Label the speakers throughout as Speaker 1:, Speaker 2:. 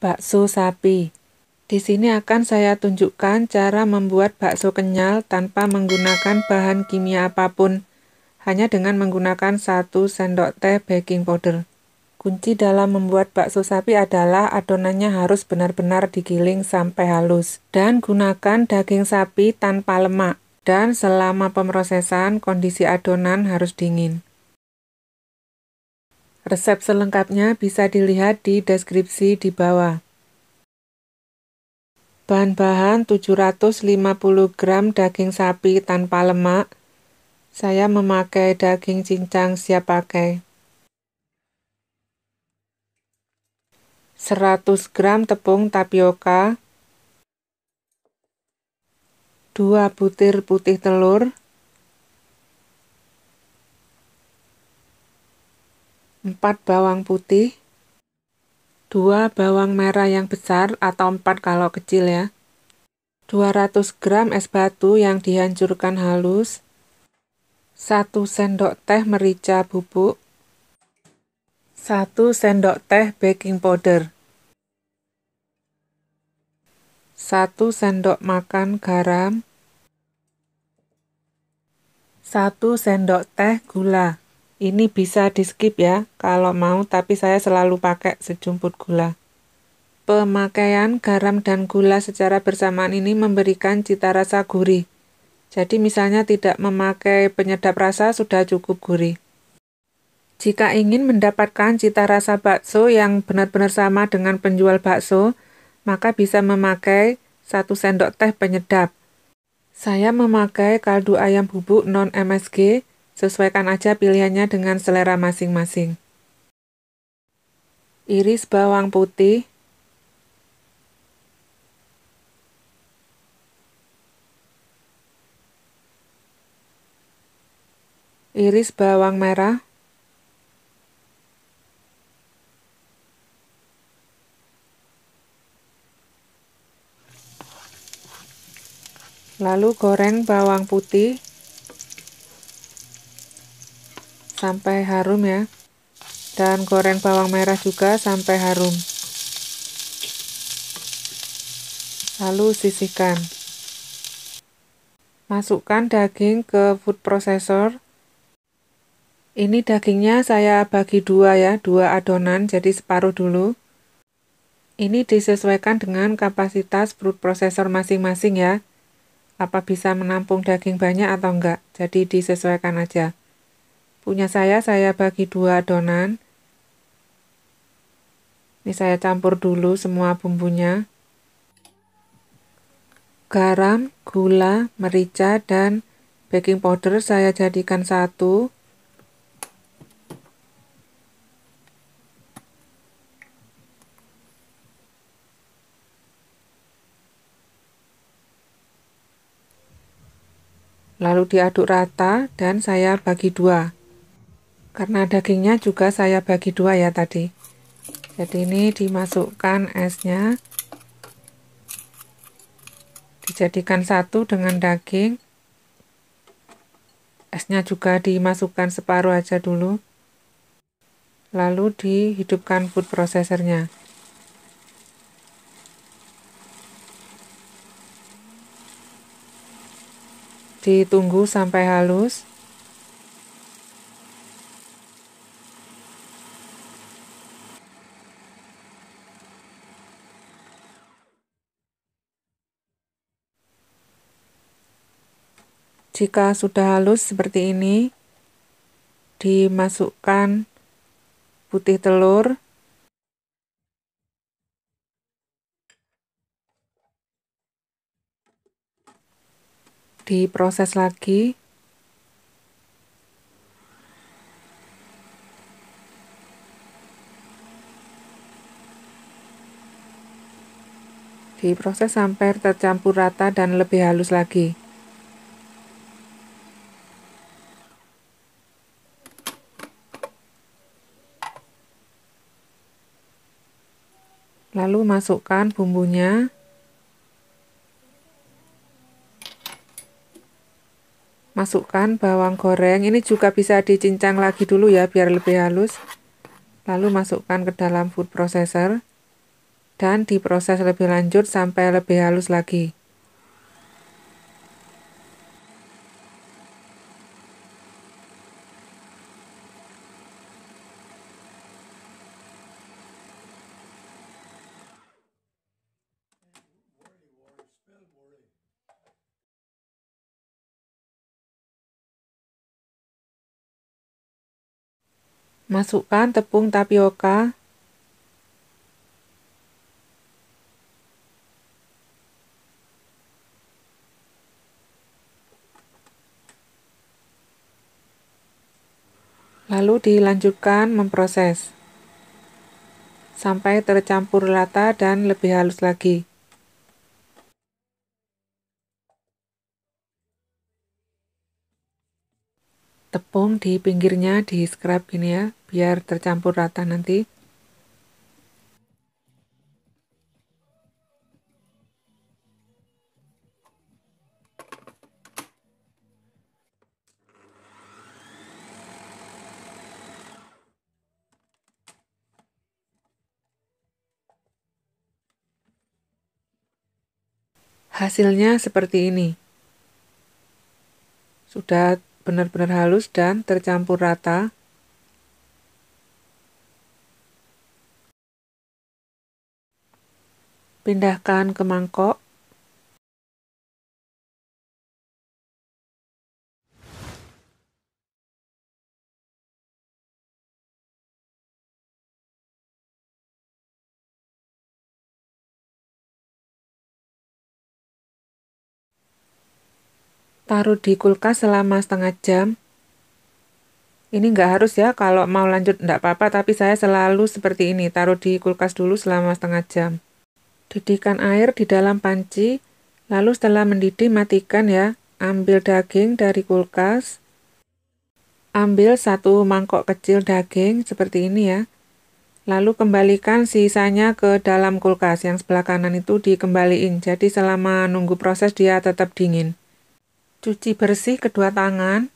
Speaker 1: bakso sapi. Di sini akan saya tunjukkan cara membuat bakso kenyal tanpa menggunakan bahan kimia apapun, hanya dengan menggunakan 1 sendok teh baking powder. Kunci dalam membuat bakso sapi adalah adonannya harus benar-benar digiling sampai halus. Dan gunakan daging sapi tanpa lemak. Dan selama pemrosesan, kondisi adonan harus dingin. Resep selengkapnya bisa dilihat di deskripsi di bawah. Bahan-bahan 750 gram daging sapi tanpa lemak. Saya memakai daging cincang siap pakai. 100 gram tepung tapioka. 2 butir putih telur. 4 bawang putih, 2 bawang merah yang besar atau 4 kalau kecil ya, 200 gram es batu yang dihancurkan halus, 1 sendok teh merica bubuk, 1 sendok teh baking powder, 1 sendok makan garam, 1 sendok teh gula. Ini bisa di-skip ya, kalau mau, tapi saya selalu pakai sejumput gula. Pemakaian garam dan gula secara bersamaan ini memberikan cita rasa gurih. Jadi misalnya tidak memakai penyedap rasa, sudah cukup gurih. Jika ingin mendapatkan cita rasa bakso yang benar-benar sama dengan penjual bakso, maka bisa memakai 1 sendok teh penyedap. Saya memakai kaldu ayam bubuk non-MSG, sesuaikan aja pilihannya dengan selera masing-masing. Iris bawang putih. Iris bawang merah. Lalu goreng bawang putih sampai harum ya. Dan goreng bawang merah juga sampai harum. Lalu sisihkan. Masukkan daging ke food processor. Ini dagingnya saya bagi 2 ya, 2 adonan, jadi separuh dulu. Ini disesuaikan dengan kapasitas food processor masing-masing ya. Apa bisa menampung daging banyak atau enggak, jadi disesuaikan aja. Punya saya bagi 2 adonan. Ini saya campur dulu semua bumbunya. Garam, gula, merica, dan baking powder saya jadikan 1. Lalu diaduk rata dan saya bagi 2. Karena dagingnya juga saya bagi 2 ya tadi. Jadi ini dimasukkan esnya. Dijadikan 1 dengan daging. Esnya juga dimasukkan separuh aja dulu. Lalu dihidupkan food processornya. Ditunggu sampai halus. Jika sudah halus seperti ini, dimasukkan putih telur, diproses lagi, diproses sampai tercampur rata dan lebih halus lagi. Lalu masukkan bumbunya. Masukkan bawang goreng, ini juga bisa dicincang lagi dulu ya biar lebih halus. Lalu masukkan ke dalam food processor. dan diproses lebih lanjut sampai lebih halus lagi. Masukkan tepung tapioka, lalu dilanjutkan memproses sampai tercampur rata dan lebih halus lagi. Tepung di pinggirnya di scrub gini ya, biar tercampur rata nanti. Hasilnya seperti ini. Sudah benar-benar halus dan tercampur rata. Pindahkan ke mangkok. Taruh di kulkas selama setengah jam. Ini nggak harus ya, kalau mau lanjut nggak apa-apa, tapi saya selalu seperti ini, taruh di kulkas dulu selama setengah jam. Didihkan air di dalam panci, lalu setelah mendidih matikan ya. Ambil daging dari kulkas, ambil 1 mangkok kecil daging seperti ini ya. Lalu kembalikan sisanya ke dalam kulkas, yang sebelah kanan itu dikembaliin, jadi selama nunggu proses dia tetap dingin. Cuci bersih kedua tangan.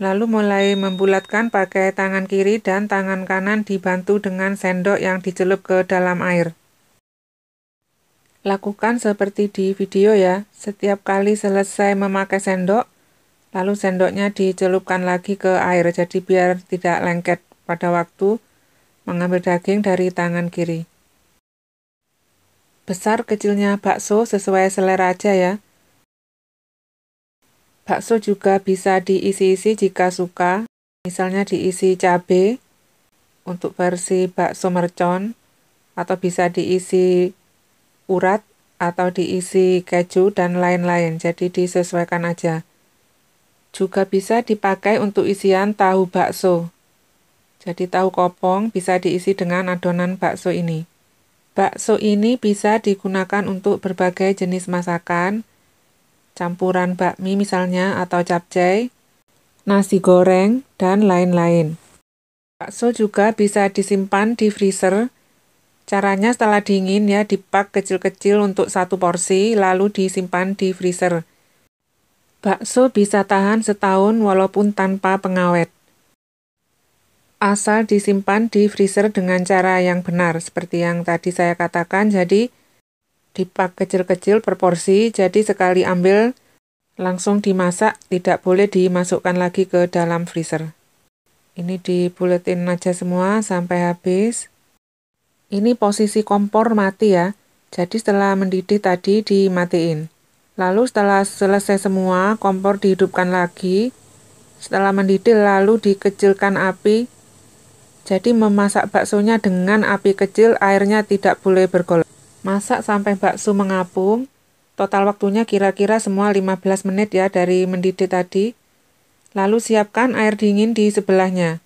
Speaker 1: Lalu mulai membulatkan pakai tangan kiri dan tangan kanan dibantu dengan sendok yang dicelup ke dalam air. Lakukan seperti di video ya, setiap kali selesai memakai sendok, lalu sendoknya dicelupkan lagi ke air, jadi biar tidak lengket pada waktu mengambil daging dari tangan kiri. Besar kecilnya bakso sesuai selera aja ya. Bakso juga bisa diisi-isi jika suka, misalnya diisi cabai untuk versi bakso mercon, atau bisa diisi urat, atau diisi keju, dan lain-lain, jadi disesuaikan aja. Juga bisa dipakai untuk isian tahu bakso. Jadi tahu kopong bisa diisi dengan adonan bakso ini. Bakso ini bisa digunakan untuk berbagai jenis masakan, campuran bakmi misalnya atau capcay, nasi goreng, dan lain-lain. Bakso juga bisa disimpan di freezer. Caranya setelah dingin ya, dipak kecil-kecil untuk 1 porsi, lalu disimpan di freezer. Bakso bisa tahan setahun walaupun tanpa pengawet. Asal disimpan di freezer dengan cara yang benar, seperti yang tadi saya katakan, jadi dipak kecil-kecil per porsi, jadi sekali ambil langsung dimasak, tidak boleh dimasukkan lagi ke dalam freezer. Ini dibuletin aja semua sampai habis. Ini posisi kompor mati ya, jadi setelah mendidih tadi dimatiin. Lalu setelah selesai semua, kompor dihidupkan lagi. Setelah mendidih lalu dikecilkan api. Jadi memasak baksonya dengan api kecil, airnya tidak boleh bergolak. Masak sampai bakso mengapung. Total waktunya kira-kira semua 15 menit ya dari mendidih tadi. Lalu siapkan air dingin di sebelahnya.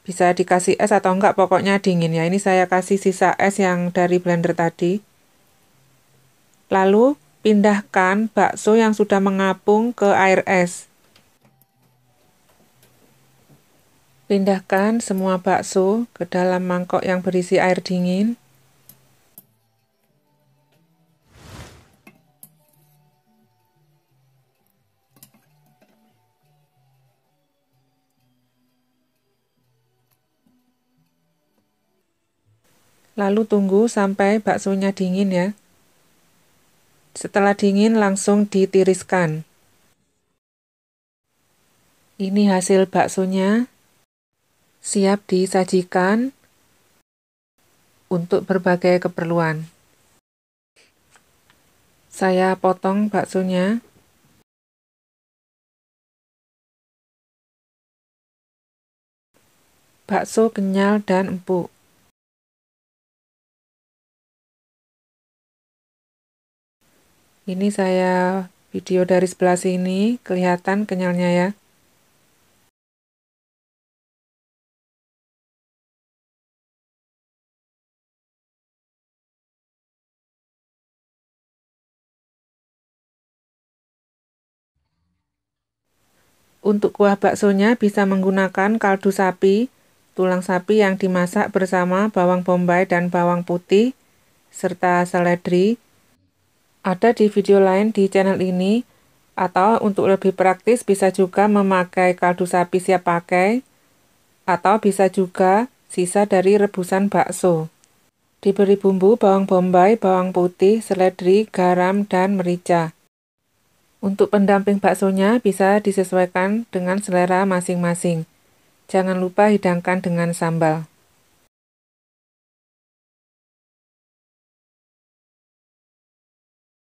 Speaker 1: Bisa dikasih es atau enggak, pokoknya dingin ya. Ini saya kasih sisa es yang dari blender tadi. Lalu pindahkan bakso yang sudah mengapung ke air es. Pindahkan semua bakso ke dalam mangkok yang berisi air dingin. Lalu tunggu sampai baksonya dingin ya. Setelah dingin langsung ditiriskan. Ini hasil baksonya. Siap disajikan untuk berbagai keperluan. Saya potong baksonya. Bakso kenyal dan empuk. Ini saya video dari sebelah sini, kelihatan kenyalnya ya. Untuk kuah baksonya bisa menggunakan kaldu sapi, tulang sapi yang dimasak bersama bawang bombay dan bawang putih, serta seledri. Ada di video lain di channel ini, atau untuk lebih praktis bisa juga memakai kaldu sapi siap pakai, atau bisa juga sisa dari rebusan bakso. Diberi bumbu bawang bombay, bawang putih, seledri, garam, dan merica. Untuk pendamping baksonya bisa disesuaikan dengan selera masing-masing. Jangan lupa hidangkan dengan sambal.